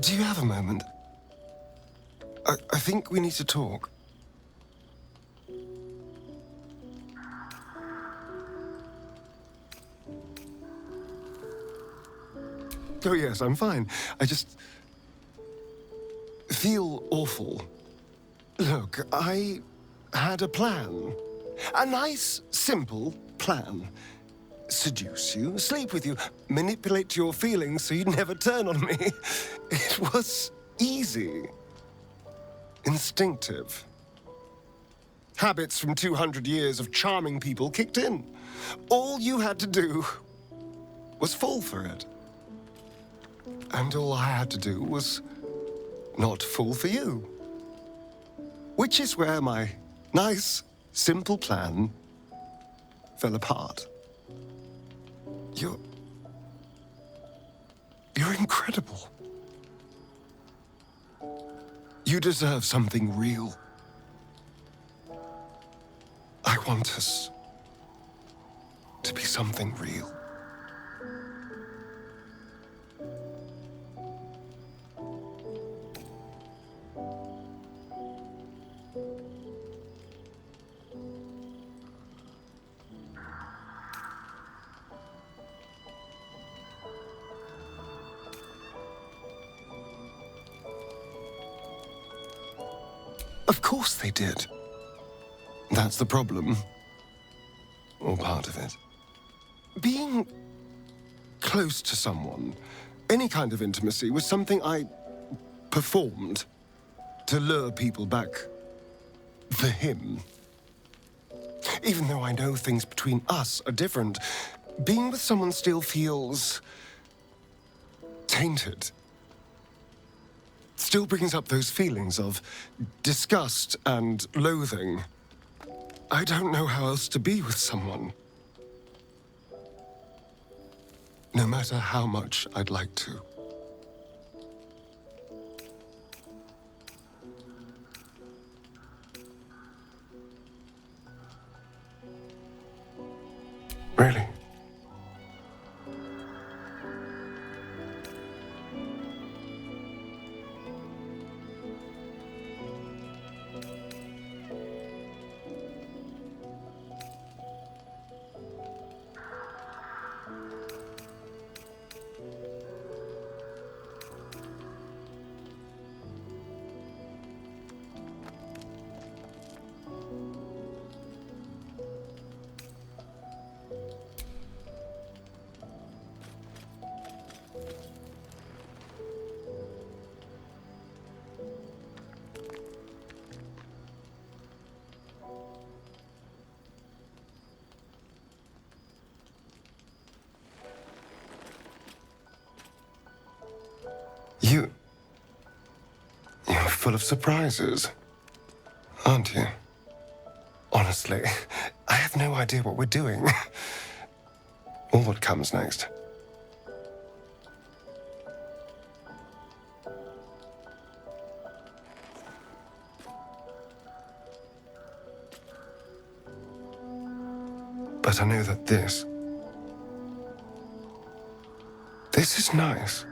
Do you have a moment? I think we need to talk. Oh, yes, I'm fine. I just feel awful. Look, I had a plan. A nice, simple plan. Seduce you, sleep with you, manipulate your feelings so you'd never turn on me. It was easy. Instinctive. Habits from 200 years of charming people kicked in. All you had to do was fall for it. And all I had to do was not fall for you. Which is where my nice, simple plan fell apart. You're incredible. You deserve something real. I want us to be something real. Of course they did. That's the problem. Or part of it. Being close to someone, any kind of intimacy, was something I performed to lure people back for him. Even though I know things between us are different, being with someone still feels tainted. Still brings up those feelings of disgust and loathing. I don't know how else to be with someone. No matter how much I'd like to. Really? You're full of surprises, aren't you? Honestly, I have no idea what we're doing. Or what comes next. But I know that this is nice.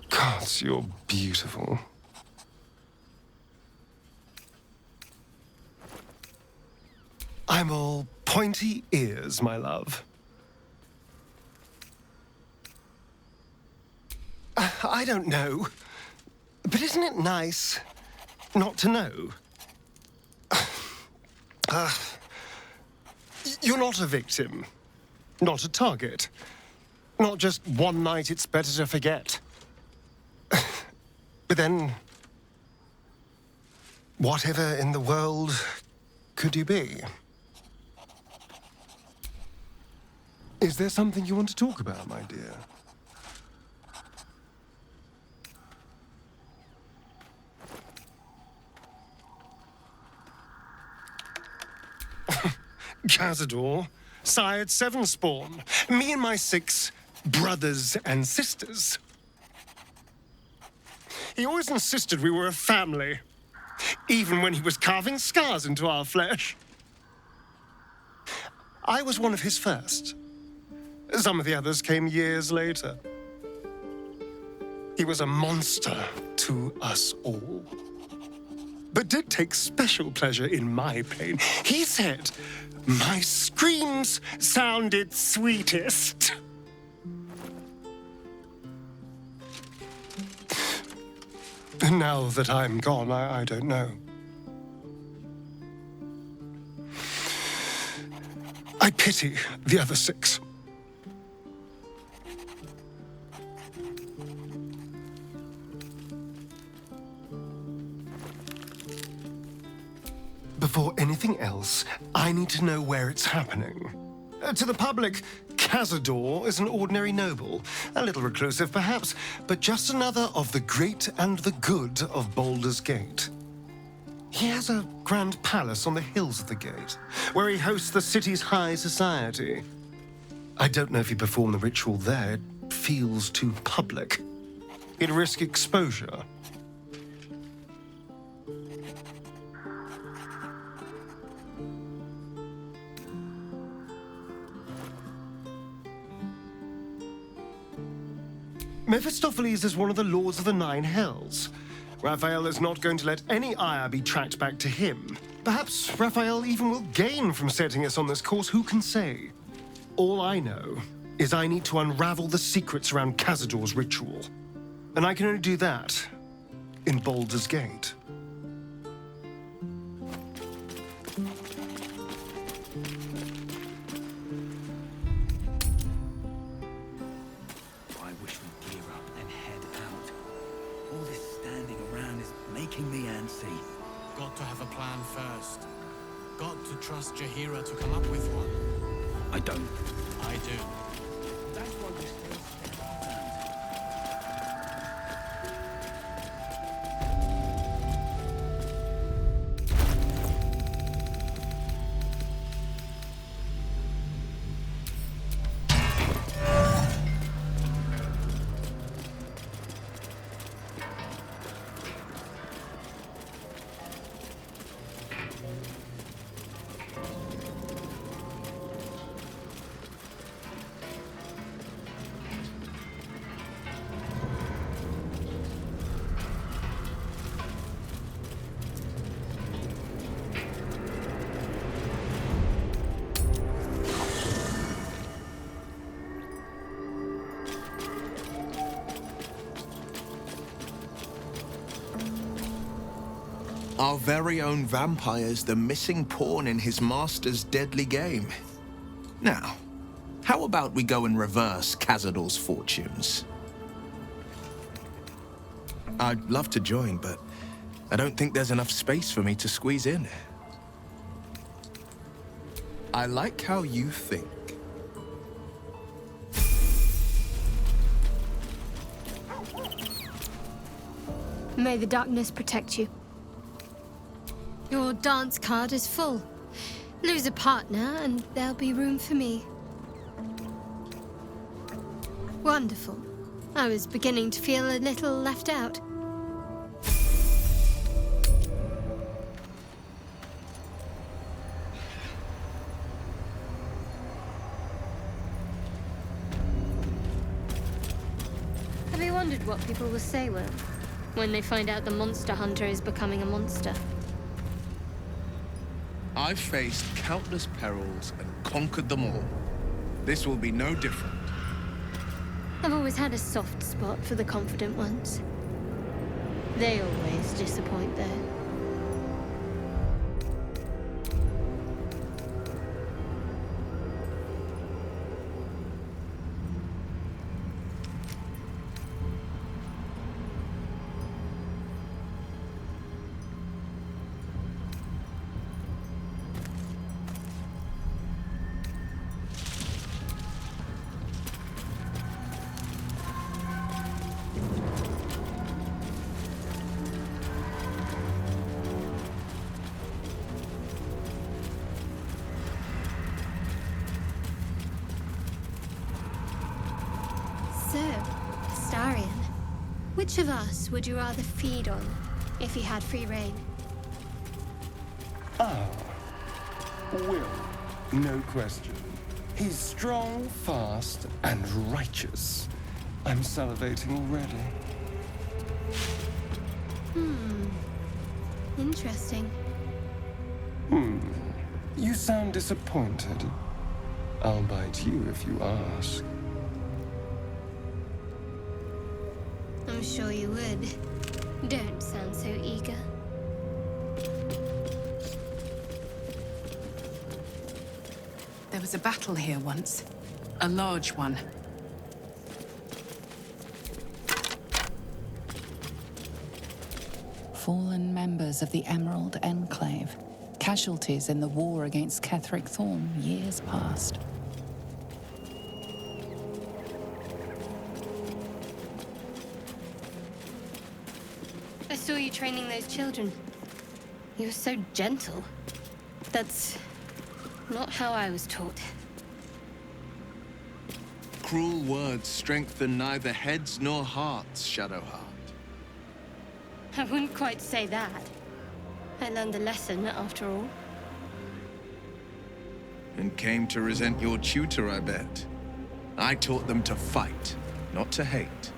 God, you're beautiful. I'm all pointy ears, my love. I don't know. But isn't it nice not to know? You're not a victim. Not a target. Not just one night it's better to forget. But then, whatever in the world could you be? Is there something you want to talk about, my dear? Cazador sired 7 spawn, me and my 6 brothers and sisters. He always insisted we were a family, even when he was carving scars into our flesh. I was one of his first. Some of the others came years later. He was a monster to us all, but did take special pleasure in my pain. He said my screams sounded sweetest. Now that I'm gone, I don't know. I pity the other 6. Before anything else, I need to know where it's happening. To the public, Cazador is an ordinary noble, a little reclusive perhaps, but just another of the great and the good of Baldur's Gate. He has a grand palace on the hills of the gate, where he hosts the city's high society. I don't know if he performed the ritual there. It feels too public. He'd risk exposure. Mephistopheles is one of the Lords of the 9 Hells. Raphael is not going to let any ire be tracked back to him. Perhaps Raphael even will gain from setting us on this course, who can say? All I know is I need to unravel the secrets around Cazador's ritual. And I can only do that in Baldur's Gate. Me antsy. Got to have a plan first. Got to trust Jaheira to come up with one. I don't. I do. That's why we still stand Our very own vampire's the missing pawn in his master's deadly game. Now, how about we go and reverse Cazador's fortunes? I'd love to join, but I don't think there's enough space for me to squeeze in. I like how you think. May the darkness protect you. Your dance card is full. Lose a partner and there'll be room for me. Wonderful. I was beginning to feel a little left out. Have you wondered what people will say, Will, when they find out the monster hunter is becoming a monster? I've faced countless perils and conquered them all. This will be no different. I've always had a soft spot for the confident ones. They always disappoint, though. Which of us would you rather feed on if you had free reign? Will, no question. He's strong, fast, and righteous. I'm salivating already. Interesting. You sound disappointed. I'll bite you if you ask. I'm sure you would. Don't sound so eager. There was a battle here once. A large one. Fallen members of the Emerald Enclave. Casualties in the war against Ketheric Thorn years past. I saw you training those children. You were so gentle. That's not how I was taught. Cruel words strengthen neither heads nor hearts, Shadowheart. I wouldn't quite say that. I learned a lesson, after all. And came to resent your tutor, I bet. I taught them to fight, not to hate.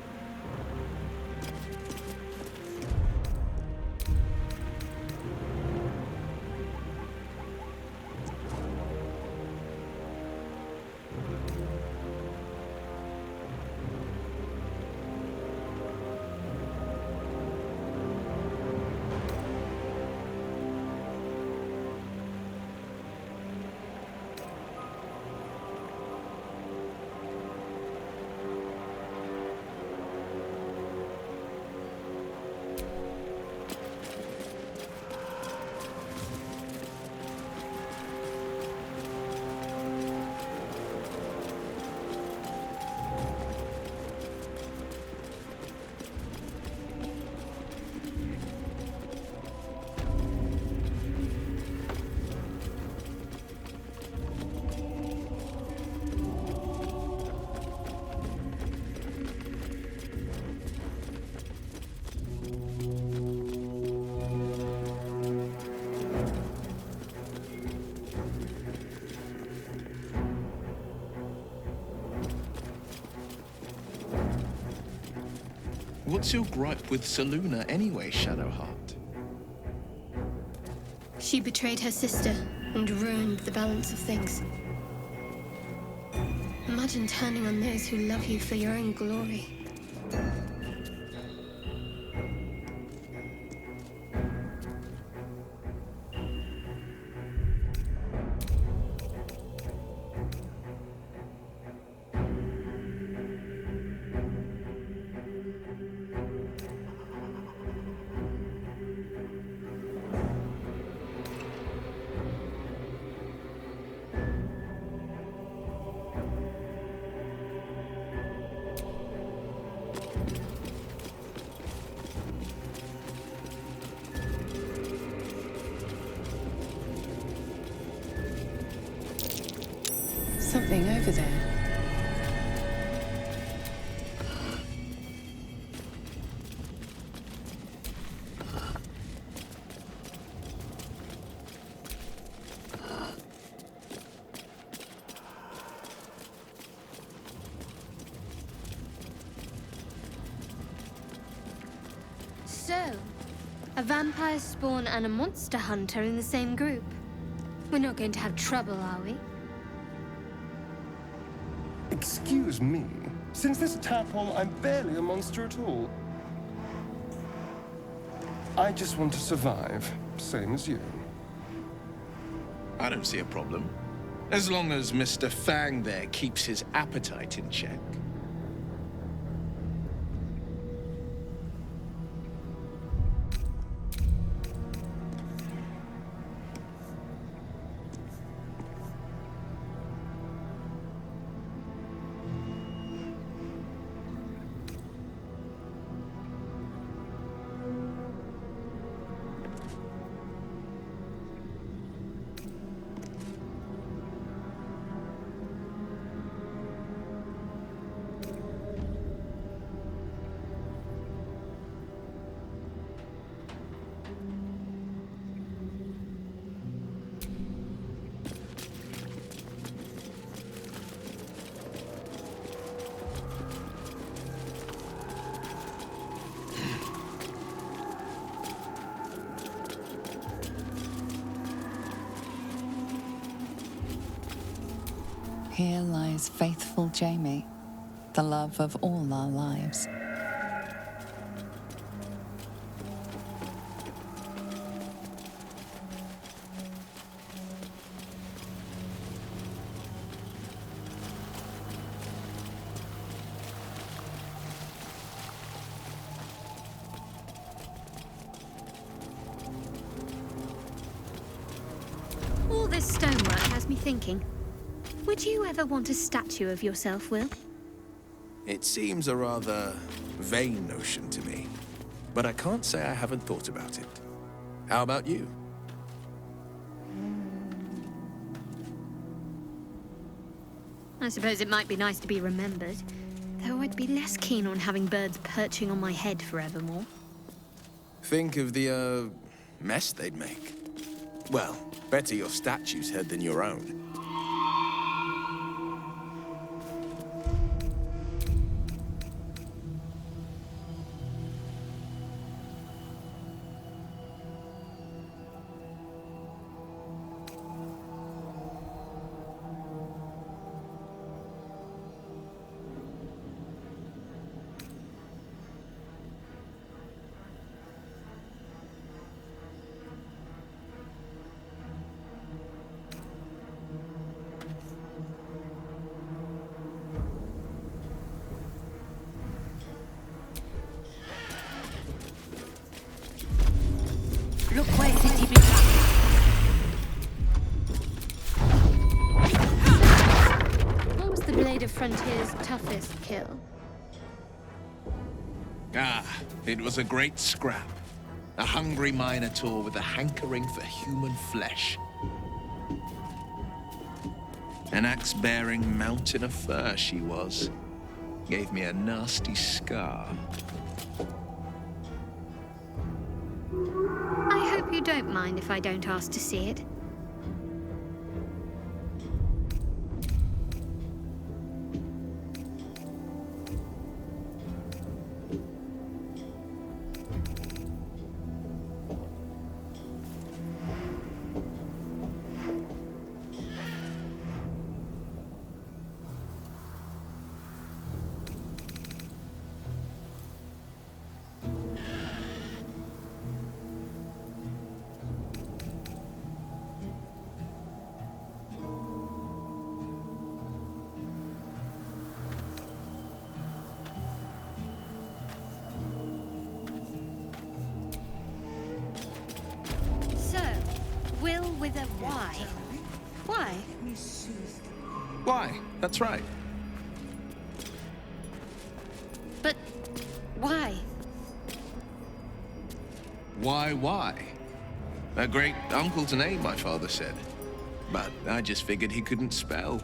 What's your gripe with Selûne anyway, Shadowheart? She betrayed her sister and ruined the balance of things. Imagine turning on those who love you for your own glory. Something over there. So, a vampire spawn and a monster hunter in the same group. We're not going to have trouble, are we? Excuse me. Since this tadpole, I'm barely a monster at all. I just want to survive, same as you. I don't see a problem. As long as Mr. Fang there keeps his appetite in check. Here lies faithful Jamie, the love of all our lives. All this stonework has me thinking. Would you ever want a statue of yourself, Will? It seems a rather vain notion to me, but I can't say I haven't thought about it. How about you? I suppose it might be nice to be remembered, though I'd be less keen on having birds perching on my head forevermore. Think of the, mess they'd make. Well, better your statue's head than your own. Look where city becomes. What was the Blade of Frontier's toughest kill? Ah, it was a great scrap. A hungry minotaur with a hankering for human flesh. An axe-bearing mountain of fur she was. Gave me a nasty scar. I hope you don't mind if I don't ask to see it. Will with a Y. Why? Why? That's right. But why? Why? A great uncle's name, my father said. But I just figured he couldn't spell.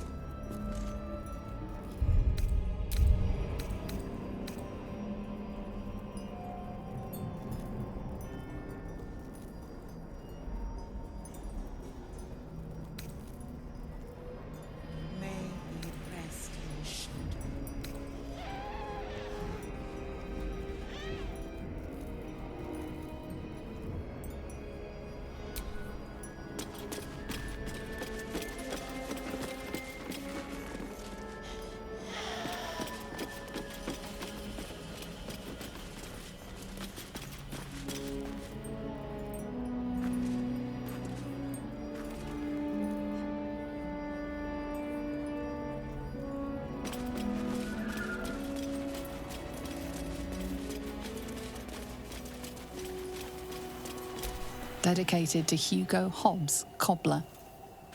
Dedicated to Hugo Hobbs, cobbler.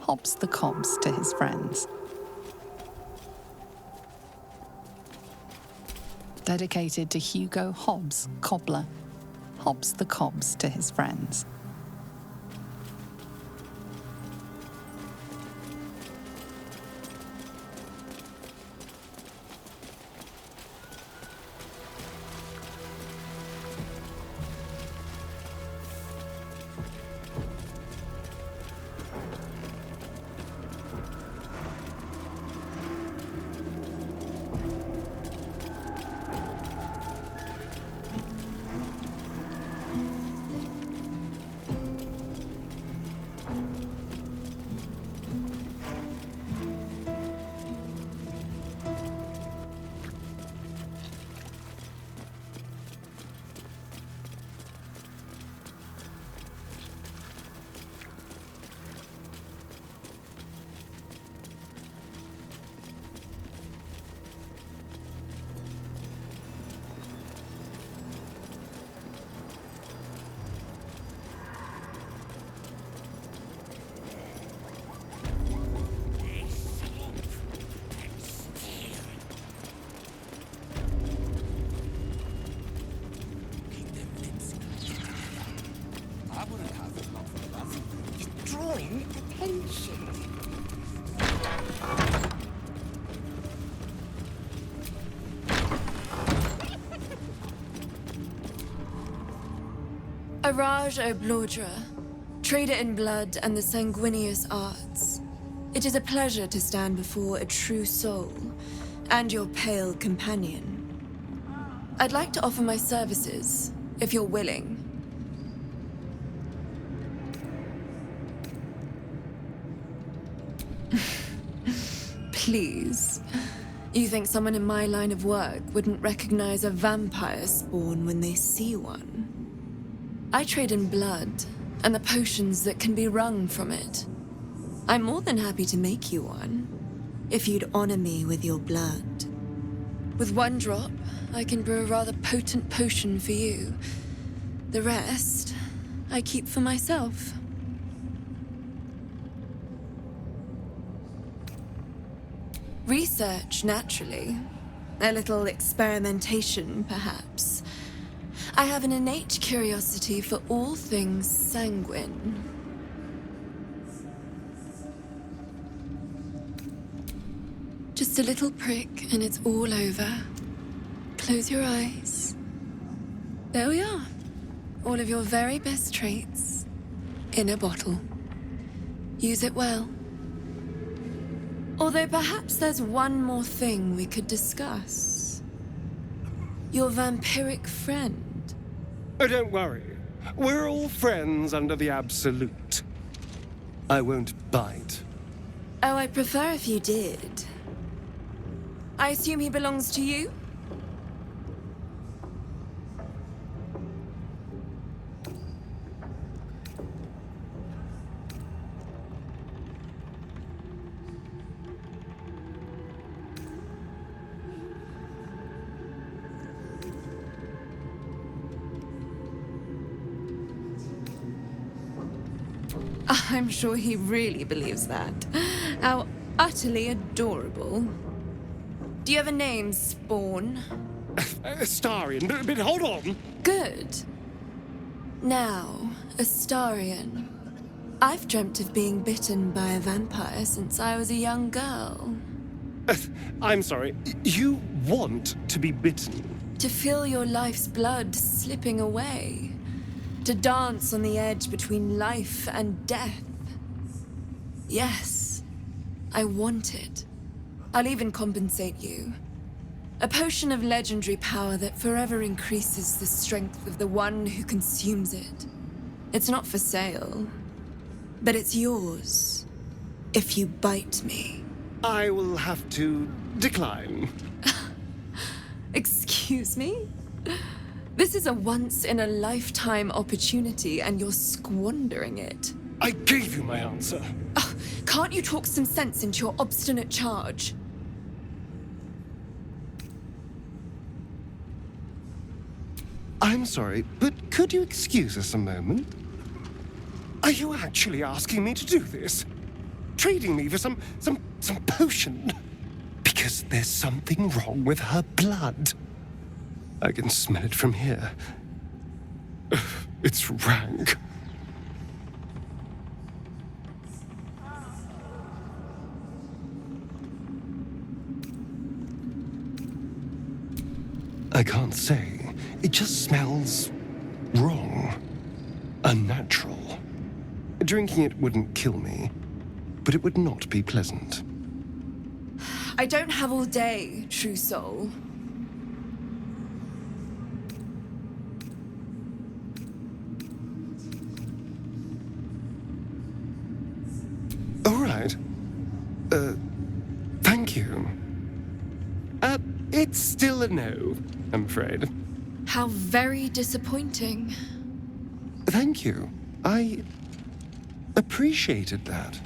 Hobbs the cobs to his friends. Dedicated to Hugo Hobbs, cobbler. Hobbs the cobs to his friends. attention. Araj O'Blordra, trader in blood and the sanguineous arts. It is a pleasure to stand before a true soul and your pale companion. I'd like to offer my services, if you're willing. Please. You think someone in my line of work wouldn't recognize a vampire spawn when they see one? I trade in blood, and the potions that can be wrung from it. I'm more than happy to make you one, if you'd honor me with your blood. With one drop, I can brew a rather potent potion for you. The rest, I keep for myself. Research, naturally. A little experimentation, perhaps. I have an innate curiosity for all things sanguine. Just a little prick and it's all over. Close your eyes. There we are. All of your very best traits in a bottle. Use it well. Although perhaps there's one more thing we could discuss. Your vampiric friend. Oh, don't worry. We're all friends under the Absolute. I won't bite. Oh, I'd prefer if you did. I assume he belongs to you? I'm sure he really believes that. How utterly adorable. Do you have a name, Spawn? Astarion, but hold on. Good. Now, Astarion. I've dreamt of being bitten by a vampire since I was a young girl. I'm sorry. You want to be bitten? To feel your life's blood slipping away. To dance on the edge between life and death. Yes, I want it. I'll even compensate you. A potion of legendary power that forever increases the strength of the one who consumes it. It's not for sale, but it's yours if you bite me. I will have to decline. Excuse me? This is a once-in-a-lifetime opportunity, and you're squandering it. I gave you my answer. Oh, can't you talk some sense into your obstinate charge? I'm sorry, but could you excuse us a moment? Are you actually asking me to do this? Trading me for some potion? Because there's something wrong with her blood. I can smell it from here. It's rank. I can't say. It just smells wrong. Unnatural. Drinking it wouldn't kill me, but it would not be pleasant. I don't have all day, true soul. All right. Thank you. It's still a no, I'm afraid. How very disappointing. Thank you. I appreciated that.